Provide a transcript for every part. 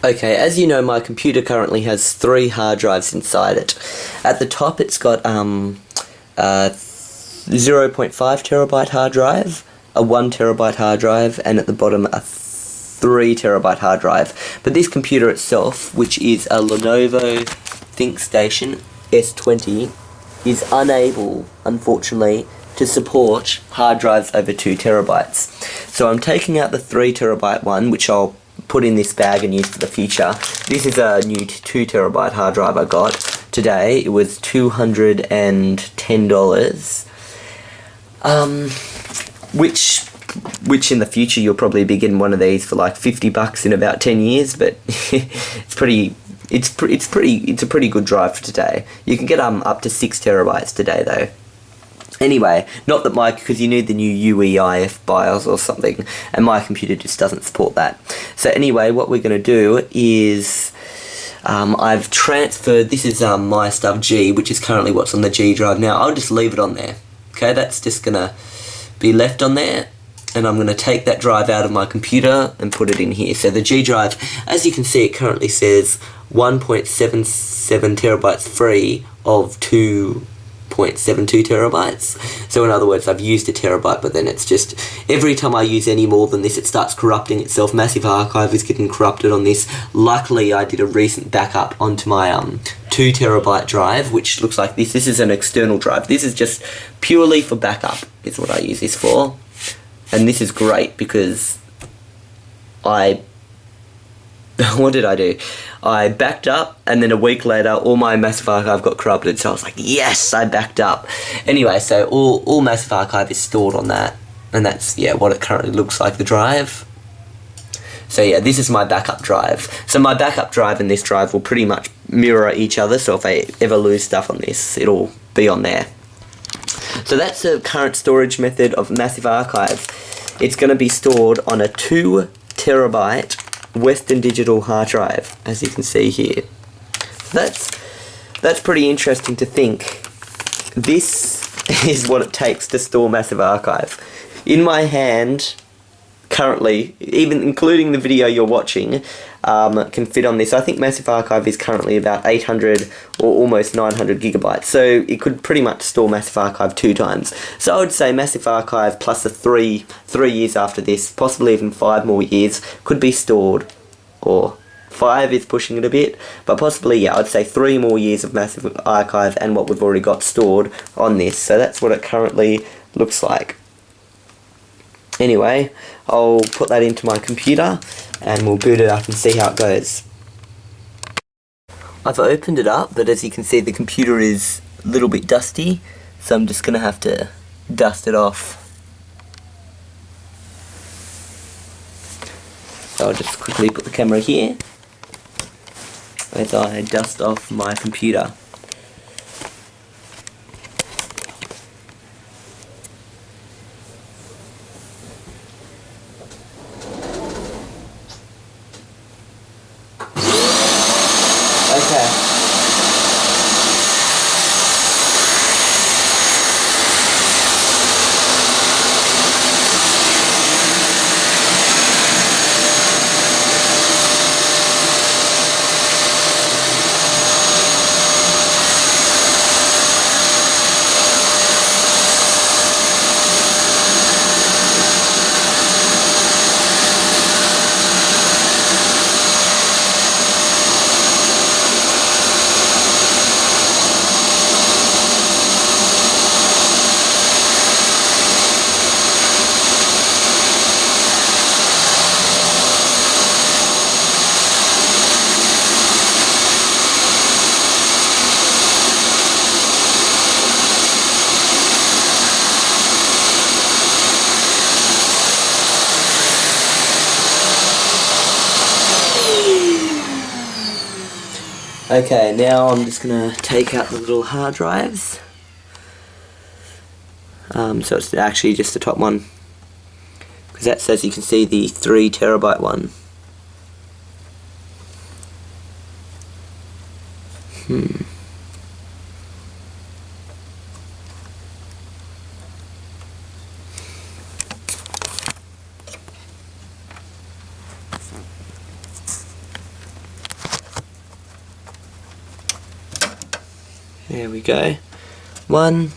Okay, as you know, my computer currently has 3 hard drives inside it. At the top it's got a 0.5 terabyte hard drive, a 1 terabyte hard drive, and at the bottom a 3 terabyte hard drive. But this computer itself, which is a Lenovo ThinkStation S20, is unable, unfortunately, to support hard drives over 2 terabytes. So I'm taking out the 3 terabyte one, which I'll put in this bag and use for the future. This is a new 2 terabyte hard drive I got today. It was $210, which in the future you'll probably be getting one of these for like $50 in about 10 years, but it's a pretty good drive for today. You can get up to 6 terabytes today though. Anyway, not that because you need the new UEFI BIOS or something, and my computer just doesn't support that. So anyway, what we're going to do is, I've transferred, this is my stuff G, which is currently what's on the G drive now. I'll just leave it on there. Okay, that's just going to be left on there, and I'm going to take that drive out of my computer and put it in here. So the G drive, as you can see, it currently says 1.77 terabytes free of 2.72 terabytes. So in other words, I've used a terabyte, but then it's just every time I use any more than this, it starts corrupting itself. Massive Archive is getting corrupted on this. Luckily, I did a recent backup onto my 2 terabyte drive, which looks like this. This is an external drive. This is just purely for backup, is what I use this for. And this is great because what did I do? I backed up, and then a week later all my Massive Archive got corrupted, so I was like, yes, I backed up. Anyway, so all Massive Archive is stored on that, and that's, yeah, what it currently looks like, the drive. So yeah, this is my backup drive. So my backup drive and this drive will pretty much mirror each other, so if I ever lose stuff on this, it'll be on there. So that's the current storage method of Massive Archive. It's going to be stored on a 2 terabyte Western Digital hard drive, as you can see here. That's pretty interesting to think. This is what it takes to store Massive Archive. In my hand, currently, even including the video you're watching, can fit on this. I think Massive Archive is currently about 800 or almost 900 gigabytes, so it could pretty much store Massive Archive 2 times. So I would say Massive Archive plus the 3 years after this, possibly even 5 more years, could be stored, or 5 is pushing it a bit, but possibly, yeah, I'd say 3 more years of Massive Archive and what we've already got stored on this. So that's what it currently looks like. Anyway, I'll put that into my computer and we'll boot it up and see how it goes. I've opened it up, but as you can see the computer is a little bit dusty, so I'm just going to have to dust it off. So I'll just quickly put the camera here as I dust off my computer. Okay. Okay, now I'm just going to take out the little hard drives. So it's actually just the top one, because that's, as you can see, the 3 terabyte one. There we go. One.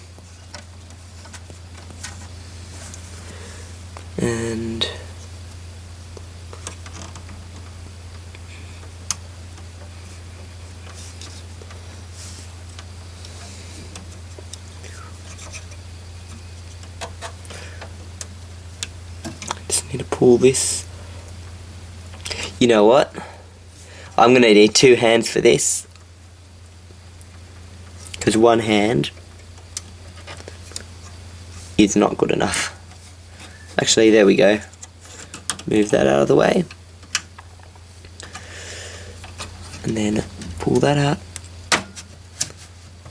And just need to pull this. You know what? I'm gonna need 2 hands for this, because 1 hand is not good enough. Actually, there we go. Move that out of the way. And then pull that up.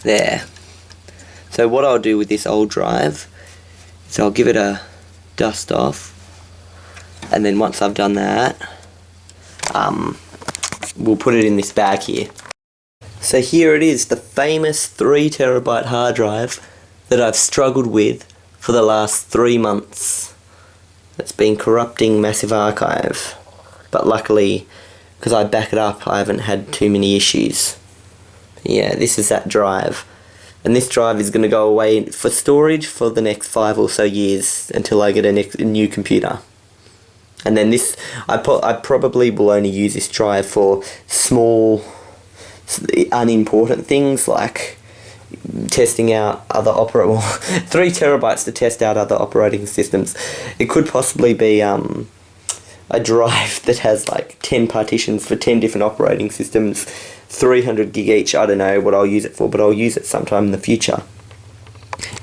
There. So what I'll do with this old drive is I'll give it a dust off. And then once I've done that, we'll put it in this bag here. So here it is, the famous 3 terabyte hard drive that I've struggled with for the last 3 months. It's been corrupting Massive Archive, but luckily, because I back it up, I haven't had too many issues. Yeah, this is that drive, and this drive is going to go away for storage for the next 5 or so years until I get a new computer. And then this, I probably will only use this drive for small, unimportant things like testing out other 3 terabytes to test out other operating systems. It could possibly be a drive that has like 10 partitions for 10 different operating systems, 300 gig each. I don't know what I'll use it for, but I'll use it sometime in the future.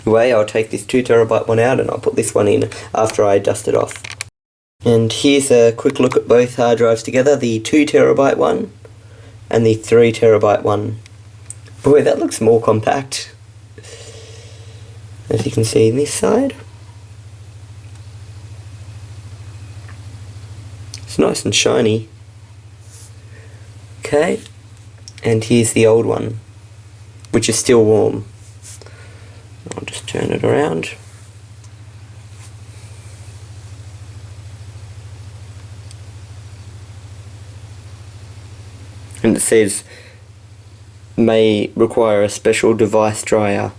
Anyway, I'll take this 2 terabyte one out and I'll put this one in after I dust it off. And here's a quick look at both hard drives together, the 2 terabyte one and the 3 terabyte one. Boy, that looks more compact, as you can see in this side. It's nice and shiny. Okay, and here's the old one, which is still warm. I'll just turn it around. And it says may require a special device driver.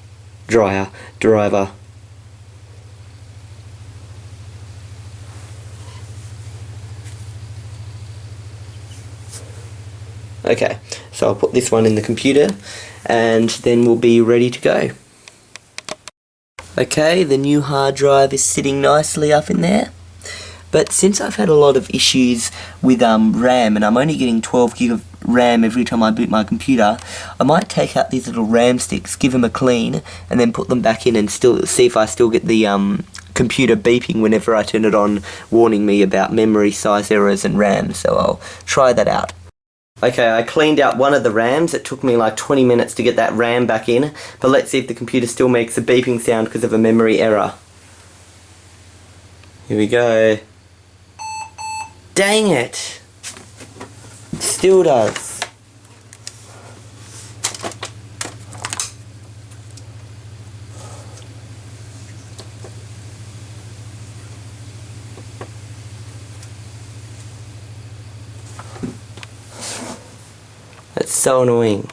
Okay, so I'll put this one in the computer and then we'll be ready to go. Okay, the new hard drive is sitting nicely up in there. But since I've had a lot of issues with RAM, and I'm only getting 12 gig of RAM every time I boot my computer, I might take out these little RAM sticks, give them a clean, and then put them back in and still see if I still get the computer beeping whenever I turn it on, warning me about memory size errors and RAM. So I'll try that out. Okay, I cleaned out one of the RAMs. It took me like 20 minutes to get that RAM back in, but let's see if the computer still makes a beeping sound because of a memory error. Here we go. Dang it! Still does. That's so annoying.